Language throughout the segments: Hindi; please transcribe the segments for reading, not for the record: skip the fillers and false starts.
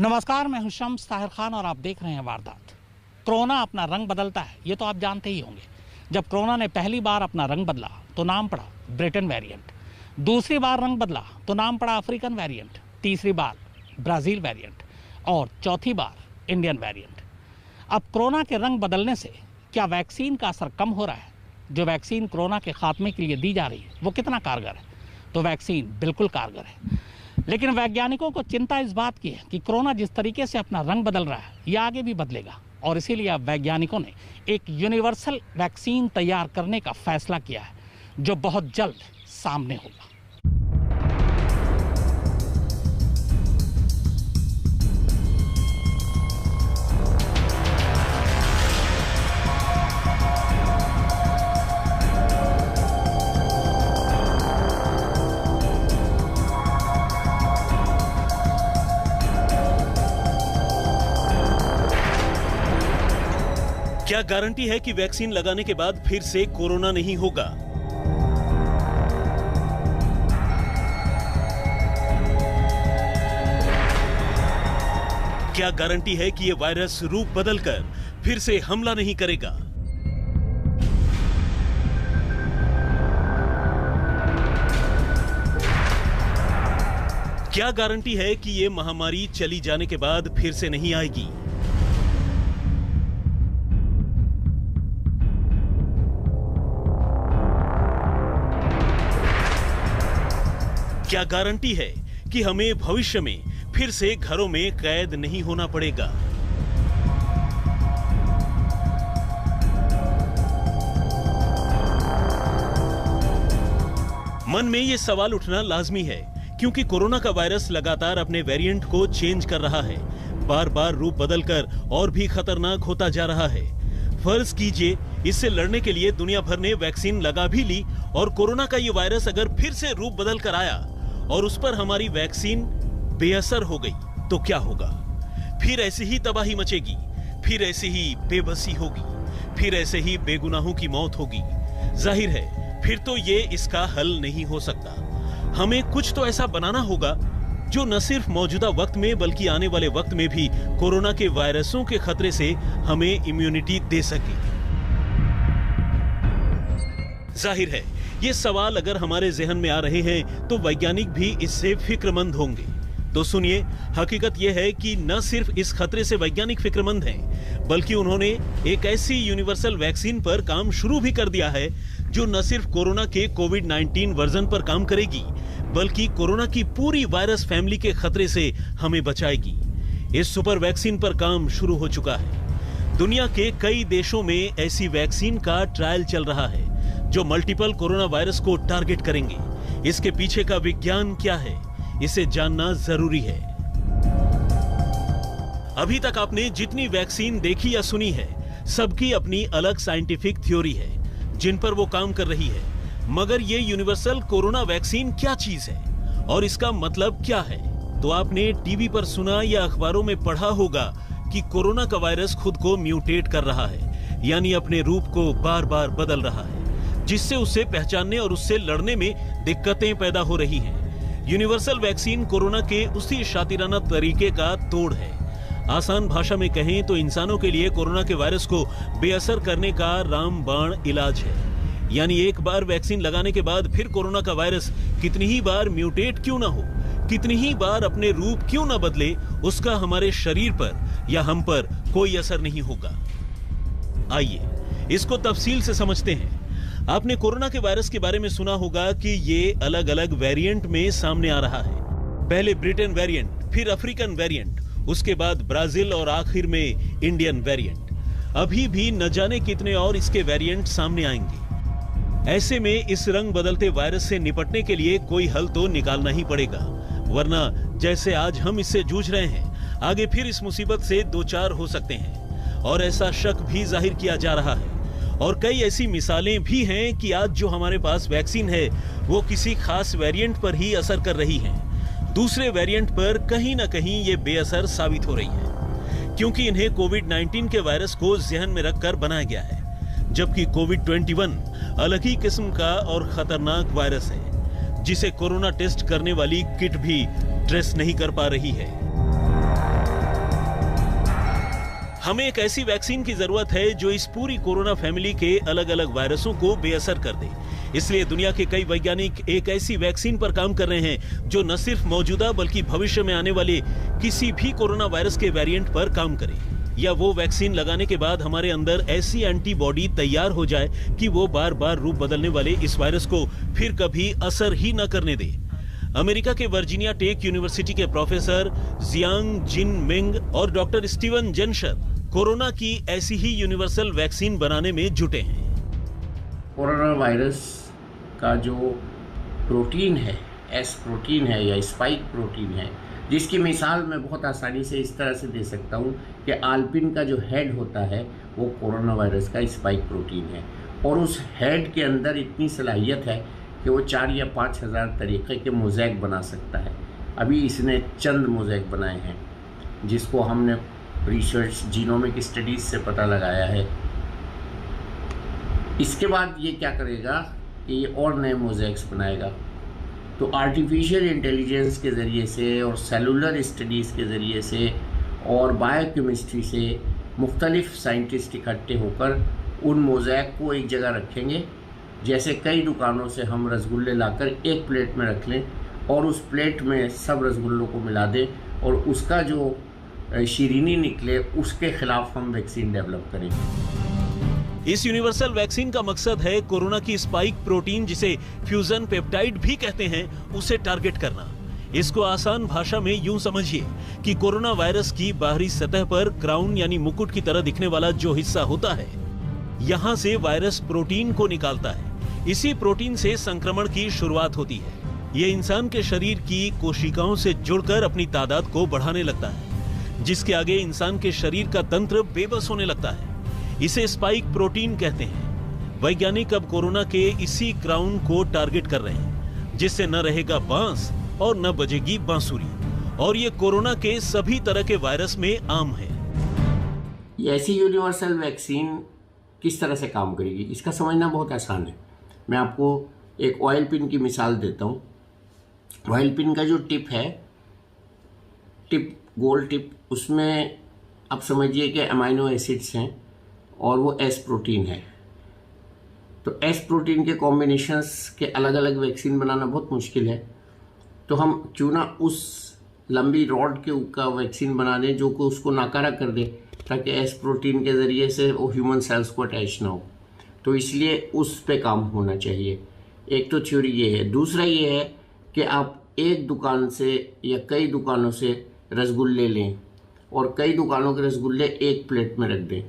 नमस्कार, मैं हूं शम्स ताहिर खान और आप देख रहे हैं वारदात। कोरोना अपना रंग बदलता है, ये तो आप जानते ही होंगे। जब कोरोना ने पहली बार अपना रंग बदला तो नाम पड़ा ब्रिटेन वेरिएंट, दूसरी बार रंग बदला तो नाम पड़ा अफ्रीकन वेरिएंट, तीसरी बार ब्राज़ील वेरिएंट और चौथी बार इंडियन वेरिएंट। अब कोरोना के रंग बदलने से क्या वैक्सीन का असर कम हो रहा है? जो वैक्सीन कोरोना के खात्मे के लिए दी जा रही है वो कितना कारगर है? तो वैक्सीन बिल्कुल कारगर है, लेकिन वैज्ञानिकों को चिंता इस बात की है कि कोरोना जिस तरीके से अपना रंग बदल रहा है ये आगे भी बदलेगा, और इसीलिए अब वैज्ञानिकों ने एक यूनिवर्सल वैक्सीन तैयार करने का फैसला किया है जो बहुत जल्द सामने होगा। क्या गारंटी है कि वैक्सीन लगाने के बाद फिर से कोरोना नहीं होगा? क्या गारंटी है कि यह वायरस रूप बदलकर फिर से हमला नहीं करेगा? क्या गारंटी है कि यह महामारी चली जाने के बाद फिर से नहीं आएगी? क्या गारंटी है कि हमें भविष्य में फिर से घरों में कैद नहीं होना पड़ेगा? मन में यह सवाल उठना लाजमी है, क्योंकि कोरोना का वायरस लगातार अपने वेरिएंट को चेंज कर रहा है, बार बार रूप बदलकर और भी खतरनाक होता जा रहा है। फर्ज कीजिए इससे लड़ने के लिए दुनिया भर ने वैक्सीन लगा भी ली और कोरोना का ये वायरस अगर फिर से रूप बदल कर आया और उस पर हमारी वैक्सीन बेअसर हो गई तो क्या होगा? फिर ऐसी ही तबाही मचेगी, फिर ऐसी ही बेबसी होगी, फिर ऐसे ही बेगुनाहों की मौत होगी। जाहिर है फिर तो ये इसका हल नहीं हो सकता। हमें कुछ तो ऐसा बनाना होगा जो न सिर्फ मौजूदा वक्त में बल्कि आने वाले वक्त में भी कोरोना के वायरसों के खतरे से हमें इम्यूनिटी दे सके। जाहिर है ये सवाल अगर हमारे जहन में आ रहे हैं तो वैज्ञानिक भी इससे फिक्रमंद होंगे। तो सुनिए, हकीकत यह है कि न सिर्फ इस खतरे से वैज्ञानिक फिक्रमंद हैं, बल्कि उन्होंने एक ऐसी यूनिवर्सल वैक्सीन पर काम शुरू भी कर दिया है जो न सिर्फ कोरोना के कोविड-19 वर्जन पर काम करेगी, बल्कि कोरोना की पूरी वायरस फैमिली के खतरे से हमें बचाएगी। इस सुपर वैक्सीन पर काम शुरू हो चुका है। दुनिया के कई देशों में ऐसी वैक्सीन का ट्रायल चल रहा है जो मल्टीपल कोरोना वायरस को टारगेट करेंगे। इसके पीछे का विज्ञान क्या है, इसे जानना जरूरी है। अभी तक आपने जितनी वैक्सीन देखी या सुनी है, सबकी अपनी अलग साइंटिफिक थ्योरी है जिन पर वो काम कर रही है। मगर ये यूनिवर्सल कोरोना वैक्सीन क्या चीज है और इसका मतलब क्या है? तो आपने टीवी पर सुना या अखबारों में पढ़ा होगा कि कोरोना का वायरस खुद को म्यूटेट कर रहा है, यानी अपने रूप को बार बार बदल रहा है, जिससे उसे पहचानने और उससे लड़ने में दिक्कतें पैदा हो रही हैं। यूनिवर्सल वैक्सीन कोरोना के उसी शातिराना तरीके का तोड़ है। आसान भाषा में कहें तो इंसानों के लिए कोरोना के वायरस को बेअसर करने का रामबाण इलाज है। यानी एक बार वैक्सीन लगाने के बाद फिर कोरोना का वायरस कितनी ही बार म्यूटेट क्यों ना हो, कितनी ही बार अपने रूप क्यों ना बदले, उसका हमारे शरीर पर या हम पर कोई असर नहीं होगा। आइए इसको तफसील से समझते हैं। आपने कोरोना के वायरस के बारे में सुना होगा कि ये अलग अलग वेरिएंट में सामने आ रहा है। पहले ब्रिटेन वेरिएंट, फिर अफ्रीकन वेरिएंट, उसके बाद ब्राजील और आखिर में इंडियन वेरिएंट। अभी भी न जाने कितने और इसके वेरिएंट सामने आएंगे। ऐसे में इस रंग बदलते वायरस से निपटने के लिए कोई हल तो निकालना ही पड़ेगा, वरना जैसे आज हम इससे जूझ रहे हैं, आगे फिर इस मुसीबत से दो चार हो सकते हैं। और ऐसा शक भी जाहिर किया जा रहा है और कई ऐसी मिसालें भी हैं कि आज जो हमारे पास वैक्सीन है वो किसी खास वेरिएंट पर ही असर कर रही है, दूसरे वेरिएंट पर कहीं ना कहीं ये बेअसर साबित हो रही है, क्योंकि इन्हें कोविड-19 के वायरस को जहन में रखकर बनाया गया है। जबकि कोविड-21 अलग ही किस्म का और खतरनाक वायरस है, जिसे कोरोना टेस्ट करने वाली किट भी ट्रेस नहीं कर पा रही है। हमें एक ऐसी वैक्सीन की जरूरत है जो इस पूरी कोरोना फैमिली के अलग अलग वायरसों को बेअसर कर दे। इसलिए दुनिया के कई वैज्ञानिक एक ऐसी वैक्सीन पर काम कर रहे हैं जो न सिर्फ मौजूदा बल्कि भविष्य में आने वाले किसी भी कोरोना वायरस के वेरिएंट पर काम करे, या वो वैक्सीन लगाने के बाद हमारे अंदर ऐसी एंटीबॉडी तैयार हो जाए कि वो बार बार रूप बदलने वाले इस वायरस को फिर कभी असर ही न करने दे। अमेरिका के वर्जीनिया टेक यूनिवर्सिटी के प्रोफेसर जियांग जिन मिंग और डॉक्टर स्टीवन जेनशर कोरोना की ऐसी ही यूनिवर्सल वैक्सीन बनाने में जुटे हैं। कोरोना वायरस का जो प्रोटीन है, एस प्रोटीन है या स्पाइक प्रोटीन है, जिसकी मिसाल मैं बहुत आसानी से इस तरह से दे सकता हूँ कि आल्पिन का जो हेड होता है वो कोरोना वायरस का स्पाइक प्रोटीन है, और उस हेड के अंदर इतनी सलाहियत है कि वो 4 या 5 हज़ार तरीक़े के मोज़ैक बना सकता है। अभी इसने चंद मोज़ैक बनाए हैं जिसको हमने रिसर्च जीनोमिक स्टडीज़ से पता लगाया है। इसके बाद ये क्या करेगा कि ये और नए मोज़ैक्स बनाएगा। तो आर्टिफिशियल इंटेलिजेंस के ज़रिए से और सेलुलर स्टडीज़ के ज़रिए से और बायोकेमिस्ट्री से मुख्तलिफ साइंटिस्ट इकट्ठे होकर उन मोज़ैक को एक जगह रखेंगे। जैसे कई दुकानों से हम रसगुल्ले लाकर एक प्लेट में रख लें और उस प्लेट में सब रसगुल्लों को मिला दें और उसका जो शीरीनी निकले उसके खिलाफ हम वैक्सीन डेवलप करेंगे। इस यूनिवर्सल वैक्सीन का मकसद है कोरोना की स्पाइक प्रोटीन, जिसे फ्यूजन पेप्टाइड भी कहते हैं, उसे टारगेट करना। इसको आसान भाषा में यूं समझिए कि कोरोना वायरस की बाहरी सतह पर क्राउन यानी मुकुट की तरह दिखने वाला जो हिस्सा होता है, यहाँ से वायरस प्रोटीन को निकालता है। इसी प्रोटीन से संक्रमण की शुरुआत होती है। ये इंसान के शरीर की कोशिकाओं से जुड़कर अपनी तादाद को बढ़ाने लगता है, जिसके आगे इंसान के शरीर का तंत्र बेबस होने लगता है। इसे स्पाइक प्रोटीन कहते हैं। वैज्ञानिक अब कोरोना के इसी क्राउन को टारगेट कर रहे हैं, जिससे न रहेगा बांस और न बजेगी बांसुरी, और ये कोरोना के सभी तरह के वायरस में आम है। ऐसी यूनिवर्सल वैक्सीन किस तरह से काम करेगी, इसका समझना बहुत आसान है। मैं आपको एक ऑयल पिन की मिसाल देता हूँ। ऑयल पिन का जो टिप है, गोल टिप, उसमें आप समझिए कि अमाइनो एसिड्स हैं और वो एस प्रोटीन है। तो एस प्रोटीन के कॉम्बिनेशंस के अलग अलग वैक्सीन बनाना बहुत मुश्किल है। तो हम क्यों ना उस लंबी रॉड के का वैक्सीन बना दें जो कि उसको नाकारा कर दे, ताकि एस प्रोटीन के ज़रिए से वो ह्यूमन सेल्स को अटैच ना हो। तो इसलिए उस पे काम होना चाहिए। एक तो थ्योरी ये है। दूसरा ये है कि आप एक दुकान से या कई दुकानों से रसगुल्ले लें और कई दुकानों के रसगुल्ले एक प्लेट में रख दें,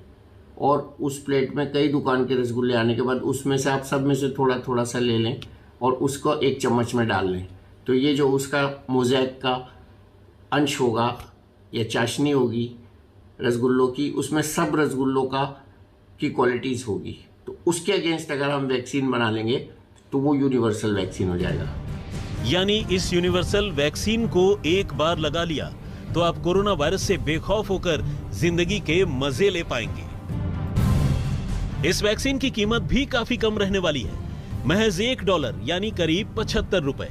और उस प्लेट में कई दुकान के रसगुल्ले आने के बाद उसमें से आप सब में से थोड़ा थोड़ा सा ले लें और उसको एक चम्मच में डाल लें। तो ये जो उसका मोज़ैक का अंश होगा या चाशनी होगी रसगुल्लों की, उसमें सब रसगुल्लों की क्वालिटीज़ होगी। तो उसके अगेंस्ट अगर हम वैक्सीन बना लेंगे तो वो यूनिवर्सल वैक्सीन हो जाएगा। यानी इस यूनिवर्सल वैक्सीन को एक बार लगा लिया तो आप कोरोना वायरस से बेखौफ होकर जिंदगी के मजे ले पाएंगे। इस वैक्सीन की कीमत भी काफी कम रहने वाली है, महज $1 यानी करीब 75 रुपए।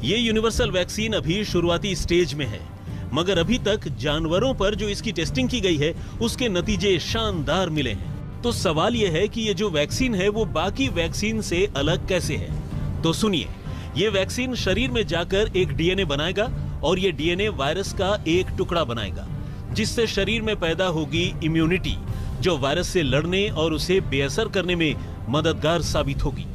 ये यूनिवर्सल वैक्सीन अभी शुरुआती स्टेज में है, मगर अभी तक जानवरों पर जो इसकी टेस्टिंग की गई है उसके नतीजे शानदार मिले हैं। तो सवाल यह है कि ये जो वैक्सीन है वो बाकी वैक्सीन से अलग कैसे है। तो सुनिए, ये वैक्सीन शरीर में जाकर एक डीएनए बनाएगा और ये डीएनए वायरस का एक टुकड़ा बनाएगा, जिससे शरीर में पैदा होगी इम्यूनिटी, जो वायरस से लड़ने और उसे बेअसर करने में मददगार साबित होगी।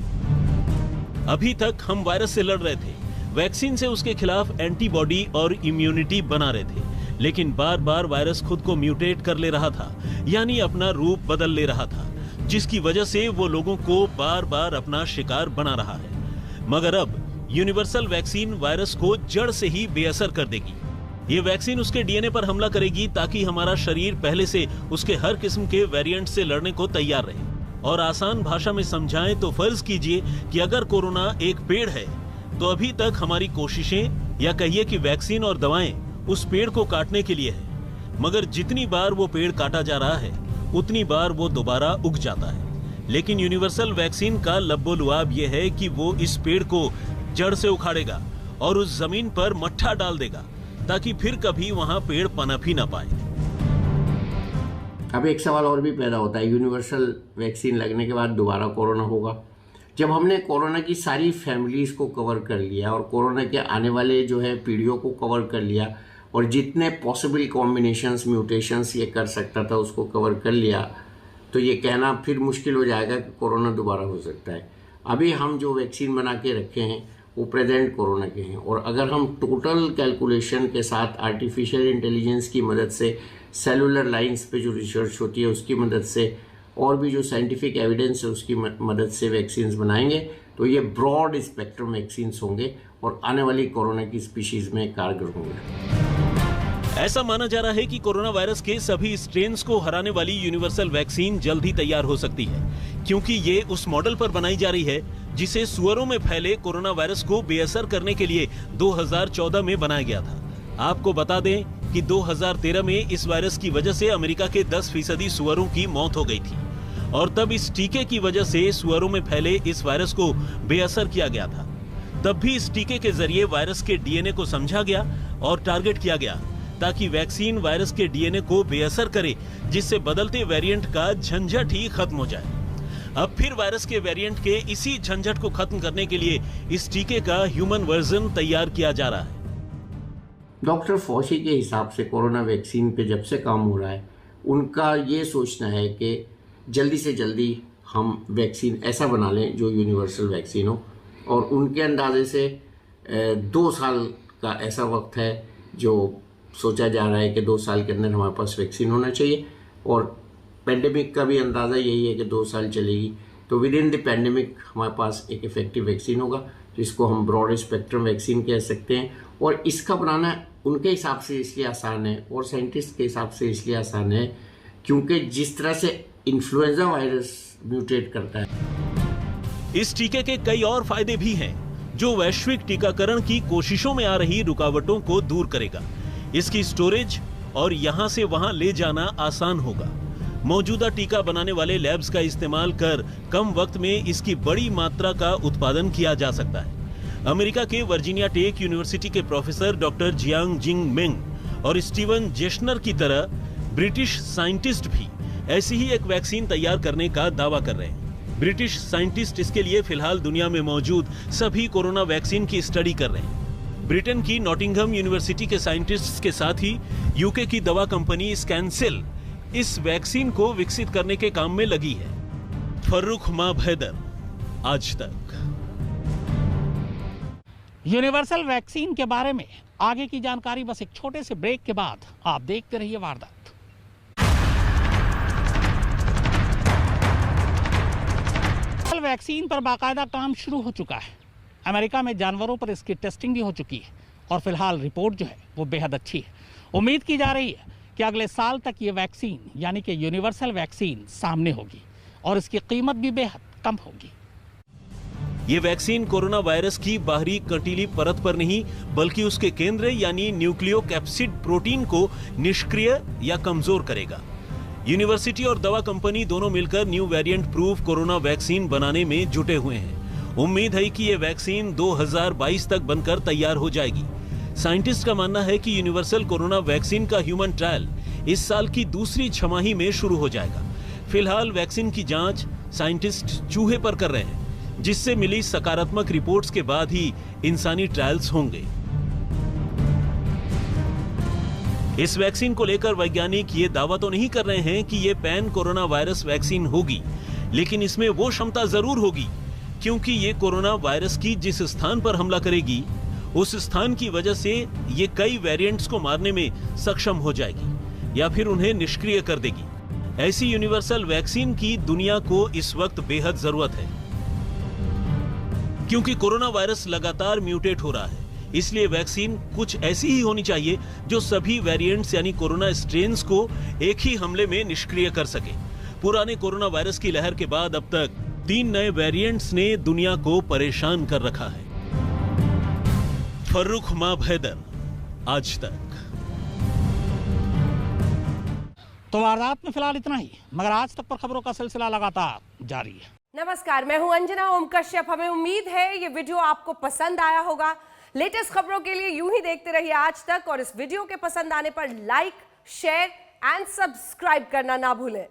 अभी तक हम वायरस से लड़ रहे थे, वैक्सीन से उसके खिलाफ एंटीबॉडी और इम्यूनिटी बना रहे थे, लेकिन बार बार वायरस खुद को म्यूटेट कर ले रहा था, यानी अपना रूप बदल ले रहा था, जिसकी वजह से वो लोगों को बार बार अपना शिकार बना रहा है। मगर अब यूनिवर्सल वैक्सीन वायरस को जड़ से ही बेअसर कर देगी। ये वैक्सीन उसके डीएनए पर हमला करेगी ताकि हमारा शरीर पहले से उसके हर किस्म के वेरिएंट से लड़ने को तैयार रहे। और आसान भाषा में समझाएं तो फर्ज कीजिए कि अगर कोरोना एक पेड़ है तो अभी तक हमारी कोशिशें या कहिए कि वैक्सीन और दवाएं उस पेड़ को काटने के लिए है, मगर जितनी बार वो पेड़ काटा जा रहा है उतनी बार वो दोबारा उग जाता है। लेकिन यूनिवर्सल वैक्सीन का लब्बो-लुआब ये है कि वो इस पेड़ को जड़ से उखाड़ेगा और उस जमीन पर मट्ठा डाल देगा ताकि फिर कभी वहां पेड़ पनप ही ना पाए। अब एक सवाल और भी पैदा होता है, यूनिवर्सल वैक्सीन लगने के बाद दोबारा कोरोना होगा? जब हमने कोरोना की सारी फैमिलीज़ को कवर कर लिया और कोरोना के आने वाले जो है पीढ़ियों को कवर कर लिया और जितने पॉसिबल कॉम्बिनेशंस म्यूटेशंस ये कर सकता था उसको कवर कर लिया, तो ये कहना फिर मुश्किल हो जाएगा कि कोरोना दोबारा हो सकता है। अभी हम जो वैक्सीन बना के रखे हैं वो प्रेजेंट कोरोना के हैं, और अगर हम टोटल कैलकुलेशन के साथ आर्टिफिशियल इंटेलिजेंस की मदद से, सेलुलर लाइंस पे जो रिसर्च होती है उसकी मदद से, और भी जो साइंटिफिक एविडेंस है उसकी मदद से वैक्सीन्स बनाएंगे, तो ये ब्रॉड स्पेक्ट्रम वैक्सीन्स होंगे और आने वाली कोरोना की स्पीशीज में कारगर होंगे। ऐसा माना जा रहा है कि कोरोना वायरस के सभी स्ट्रेन्स को हराने वाली यूनिवर्सल वैक्सीन जल्द ही तैयार हो सकती है, क्योंकि ये उस मॉडल पर बनाई जा रही है जिसे सुअरों में फैले कोरोना वायरस को बेअसर करने के लिए 2014 में बनाया गया था। आपको बता दें कि 2013 में इस वायरस की वजह से अमेरिका के 10% सुअरों की मौत हो गई थी, और तब इस टीके की वजह से सुअरों में फैले इस वायरस को बेअसर किया गया था। तब भी इस टीके के जरिए वायरस के डीएनए को समझा गया और टारगेट किया गया, ताकि वैक्सीन वायरस के डीएनए को बेअसर करे, जिससे बदलते वेरिएंट का झंझट ही खत्म हो जाए। अब फिर वायरस के वेरिएंट के इसी झंझट को खत्म करने के लिए इस टीके का ह्यूमन वर्जन तैयार किया जा रहा है। डॉक्टर फॉसी के हिसाब से कोरोना वैक्सीन पे जब से काम हो रहा है, उनका ये सोचना है कि जल्दी से जल्दी हम वैक्सीन ऐसा बना लें जो यूनिवर्सल वैक्सीन हो, और उनके अंदाजे से 2 साल का ऐसा वक्त है जो सोचा जा रहा है कि 2 साल के अंदर हमारे पास वैक्सीन होना चाहिए, और पेंडेमिक का भी अंदाज़ा यही है कि 2 साल चलेगी, तो विद इन द पेंडेमिक हमारे पास एक इफेक्टिव वैक्सीन होगा जिसको हम ब्रॉड स्पेक्ट्रम वैक्सीन कह सकते हैं। और इसका बनाना उनके हिसाब से इसलिए आसान है और साइंटिस्ट के हिसाब से इसलिए आसान है क्योंकि जिस तरह से इन्फ्लुएंजा वायरस म्यूटेट करता है। इस टीके के कई और फायदे भी हैं, जो वैश्विक टीकाकरण की कोशिशों में आ रही रुकावटों को दूर करेगा। इसकी स्टोरेज और यहां से वहां ले जाना आसान होगा। मौजूदा टीका बनाने वाले लैब्स का इस्तेमाल कर कम वक्त में इसकी बड़ी मात्रा का उत्पादन किया जा सकता है। अमेरिका के वर्जीनिया टेक यूनिवर्सिटी के प्रोफेसर डॉक्टर जियांग जिंग मेंग और स्टीवन जेशनर की तरह ब्रिटिश साइंटिस्ट भी ऐसी ही एक वैक्सीन तैयार करने का दावा कर रहे हैं। ब्रिटिश साइंटिस्ट इसके लिए फिलहाल दुनिया में मौजूद सभी कोरोना वैक्सीन की स्टडी कर रहे हैं। ब्रिटेन की नॉटिंघम यूनिवर्सिटी के साइंटिस्ट्स के साथ ही यूके की दवा कंपनी स्कैनसेल इस वैक्सीन को विकसित करने के काम में लगी है। फर्रुख माभैदर, आज तक। यूनिवर्सल वैक्सीन के बारे में आगे की जानकारी बस एक छोटे से ब्रेक के बाद। आप देखते रहिए वारदात। वैक्सीन पर बाकायदा काम शुरू हो चुका है। अमेरिका में जानवरों पर इसकी टेस्टिंग भी हो चुकी है और फिलहाल रिपोर्ट जो है वो बेहद अच्छी है। उम्मीद की जा रही है कि अगले साल तक ये वैक्सीन यानी कि यूनिवर्सल वैक्सीन सामने होगी और इसकी कीमत भी बेहद कम होगी। ये वैक्सीन कोरोना वायरस की बाहरी कंटीली परत पर नहीं बल्कि उसके केंद्र यानी न्यूक्लियोकैप्सिड प्रोटीन को निष्क्रिय या कमजोर करेगा। यूनिवर्सिटी और दवा कंपनी दोनों मिलकर new variant proof corona vaccine बनाने में जुटे हुए हैं। उम्मीद है कि ये वैक्सीन 2022 तक बनकर तैयार हो जाएगी। साइंटिस्ट का मानना है कि यूनिवर्सल कोरोना वैक्सीन का ह्यूमन ट्रायल इस साल की दूसरी छमाही में शुरू हो जाएगा। फिलहाल वैक्सीन की जांच साइंटिस्ट चूहे पर कर रहे हैं, जिससे मिली सकारात्मक रिपोर्ट्स के बाद ही इंसानी ट्रायल्स होंगे। इस वैक्सीन को लेकर वैज्ञानिक ये दावा तो नहीं कर रहे हैं कि ये पैन कोरोना वायरस वैक्सीन होगी, लेकिन इसमें वो क्षमता जरूर होगी, क्योंकि ये कोरोना वायरस की जिस स्थान पर हमला करेगी उस स्थान की वजह से ये कई वेरिएंट्स को मारने में सक्षम हो जाएगी या फिर उन्हें निष्क्रिय कर देगी। ऐसी यूनिवर्सल वैक्सीन की दुनिया को इस वक्त बेहद जरूरत है, क्योंकि कोरोना वायरस लगातार म्यूटेट हो रहा है। इसलिए वैक्सीन कुछ ऐसी ही होनी चाहिए जो सभी वेरिएंट्स यानी कोरोना स्ट्रेन्स को एक ही हमले में निष्क्रिय कर सके। पुराने कोरोना वायरस की लहर के बाद अब तक 3 नए वेरिएंट्स ने दुनिया को परेशान कर रखा है। फर्रुख माभैदर, आज तक। तो वारदात में फिलहाल इतना ही, मगर आज तक पर खबरों का सिलसिला लगातार जारी है। नमस्कार, मैं हूं अंजना ओम कश्यप। हमें उम्मीद है ये वीडियो आपको पसंद आया होगा। लेटेस्ट खबरों के लिए यूं ही देखते रहिए आज तक, और इस वीडियो के पसंद आने पर लाइक, शेयर, एंड सब्सक्राइब करना ना भूलें।